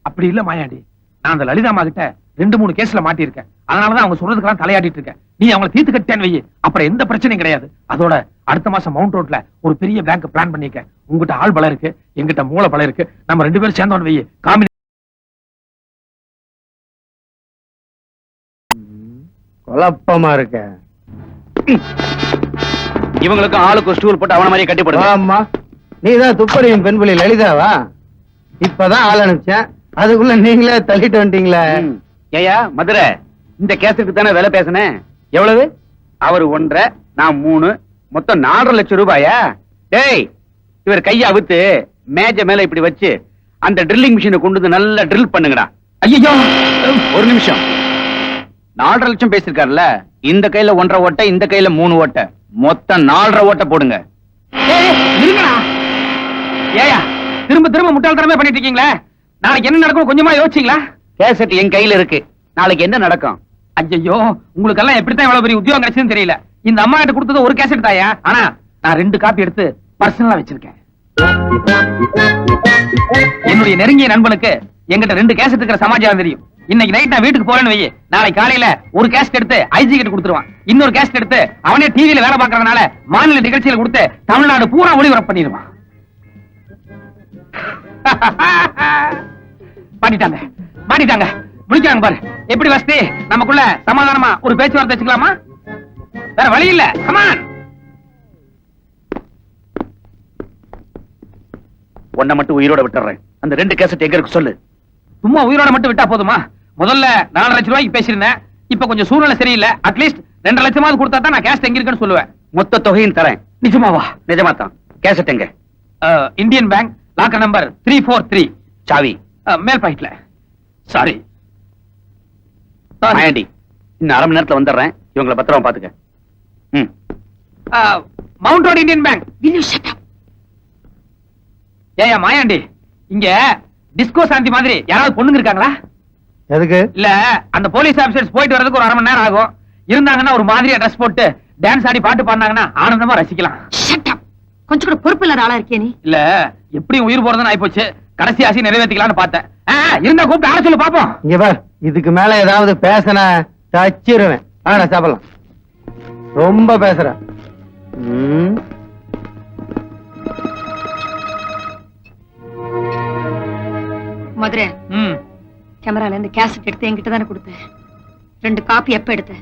அப்படி இல்ல மாயாண்டி, நான் அந்த லலிதாமா கிட்ட 2-3 கேஸ்ல மாட்டியிருக்கேன். அதனாலதான் அவங்க சொல்றதுக்கெல்லாம் தலையாடிட்டு இருக்கேன். நீ அவங்களை தீர்த்து கட்டேன்னு வை, அப்புறம் எந்த பிரச்சனையும் கிடையாது. அதோட அடுத்த மாசம் மவுண்ட் ரோட்ல ஒரு பெரிய பேங்க் பிளான் பண்ணிக்க. உங்ககிட்ட ஆள் பலம் இருக்கு, எங்கிட்ட மூளை பலம் இருக்கு. நம்ம 2 பேரும் சேர்ந்தோன்னு வை. காமி குழப்பமா இருக்க. இவங்களுக்கு ஆளுக்கு ஒரு ஸ்டூல் போட்டு அவன மாதிரியே கட்டி போடுங்க. ஆமா, நீதான் துப்பறியும் பெண்புலி லலிதாவா? இப்பதான் ஆள் அனுப்பிச்சேன், அதுக்குள்ள நீங்களே தள்ளிட்டு வந்துட்டீங்களே. ஏயா மதுரை, இந்த கேஸுக்கு தானே வேலை பேசினேன். எவ்வளவு? அவர் 1.5, நான் 3, மொத்தம் 4.5 லட்சம் ரூபாயா? டேய், இவர் கையை அவுத்து மேஜ மேல இப்படி வச்சு அந்த ட்ரில்லிங் மிஷினை கொண்டு வந்து நல்லா ட்ரில் பண்ணுங்கடா. ஐயோ, ஒரு நிமிஷம். 4.5 லட்சம் பேசிருக்காருல்ல, இந்த கையில 1.5 ஓட்டை, இந்த கையில 3 ஓட்டை, மொத்தம் 4.5 ஓட்டை போடுங்க. ஏயா திரும்ப திரும்ப முட்டாள்தனமே பண்ணிட்டு இருக்கீங்களே. நாளைக்கு என்ன நடக்கும் கொஞ்சமா யோசிச்சீங்களா? கேசட் என் கையில இருக்கு, நாளைக்கு என்ன நடக்கும்? ஐயோ, உங்களுக்கு எல்லாம் எப்படித்தான் இவ்வளவு பெரிய உத்தியோகம் கிடைச்சதுன்னு தெரியல. இந்த அம்மா கிட்ட கொடுத்தது ஒரு கேசட் தாயா, ஆனா நான் 2 காப்பி எடுத்து பர்சனலா வச்சிருக்கேன். என்னுடைய நெருங்கிய நண்பனுக்கு எங்கிட்ட 2 கேசட் இருக்கிற சமாச்சாரம் தெரியும். இன்னைக்கு நைட் நான் வீட்டுக்கு போறேன்னு வை, நாளைக்கு காலையில ஒரு கேசட் எடுத்து ஐஜி கிட்ட கொடுத்துருவான். இன்னொரு கேசட் எடுத்து அவனே டிவியில வேலை பார்க்கறதுனால மாநில நிகழ்ச்சியில கொடுத்து தமிழ்நாடு பூரா ஒளிபரப்பு பண்ணிடுவான். மாட்டிட்டாங்க மாட்டிட்டாங்க, முடிக்கிறாங்க பாரு. எப்படி வசதி, நமக்குள்ள சமாதானமா ஒரு பேச்சுவார்த்தை வச்சுக்கலாமா? வேற வழி இல்ல. கமான். ஒன்ன மட்டும் உயிரோட விட்டுறேன். அந்த 2 கேசட் எங்க இருக்கு சொல்லு. சும்மா உயிரோட மட்டும் விட்டா போதுமா? முதல்ல 4 லட்சம் ரூபாய்க்கு பேசியிருந்தேன், இப்ப கொஞ்சம் சூழ்நிலை சரியில்லை. அட்லீஸ்ட் 2 லட்சமாவது கொடுத்தா தான் நான் கேசட் எங்க இருக்குன்னு சொல்லுவேன். மொத்த தொகையும் தரேன். நிஜமாவா? நிஜமா தான். கேசட் எங்க? Indian bank locker number 343. சாவி மேல் பாக்கெட்ல. சாரி மாயாண்டி, இன்னும் 1/2 மணி நேரத்துல வந்துடுறேன். இவங்களை பத்திரமா பாத்துக்க. Mount road Indian bank. ஏயா மாயாண்டி, இங்க டிஸ்கோ சாந்தி மாதிரி யாராவது பொண்ணுங்க இருக்காங்களா? எதுக்கு? இல்ல, அந்த போலீஸ் ஆபீசர்ஸ் போயிட்டு வரதுக்கு ஒரு 1/2 மணி நேரம் ஆகும். இருந்தாங்கன்னா ஒரு மாதிரியா ட்ரெஸ் போட்டு டான்ஸ் ஆடி பாட்டு பாடினாங்கன்னா ஆனந்தமா ரசிக்கலாம். கொஞ்சம் கூட பொறுப்பு இல்லாத ஆளா இருக்கே நீ. இல்ல, எப்படியும் உயிர் போறதுன்னு ஆயிப்போச்சு. கடைசி ஆசை நிறைவேற்றிக்கலாம்னு பார்த்தேன். இருந்தா கூப்பிட்டு ஆள சொல்லு பாப்போம். இங்க பார், இதுக்கு மேல ஏதாவது பேசின தச்சிருவேன். சாப்பிடலாம். ரொம்ப பேசுற. மதுரை, கேமரால இருந்து கேசட் எடுத்து என்கிட்ட தானே கொடுத்தேன். 2 காப்பி எப்ப எடுத்த?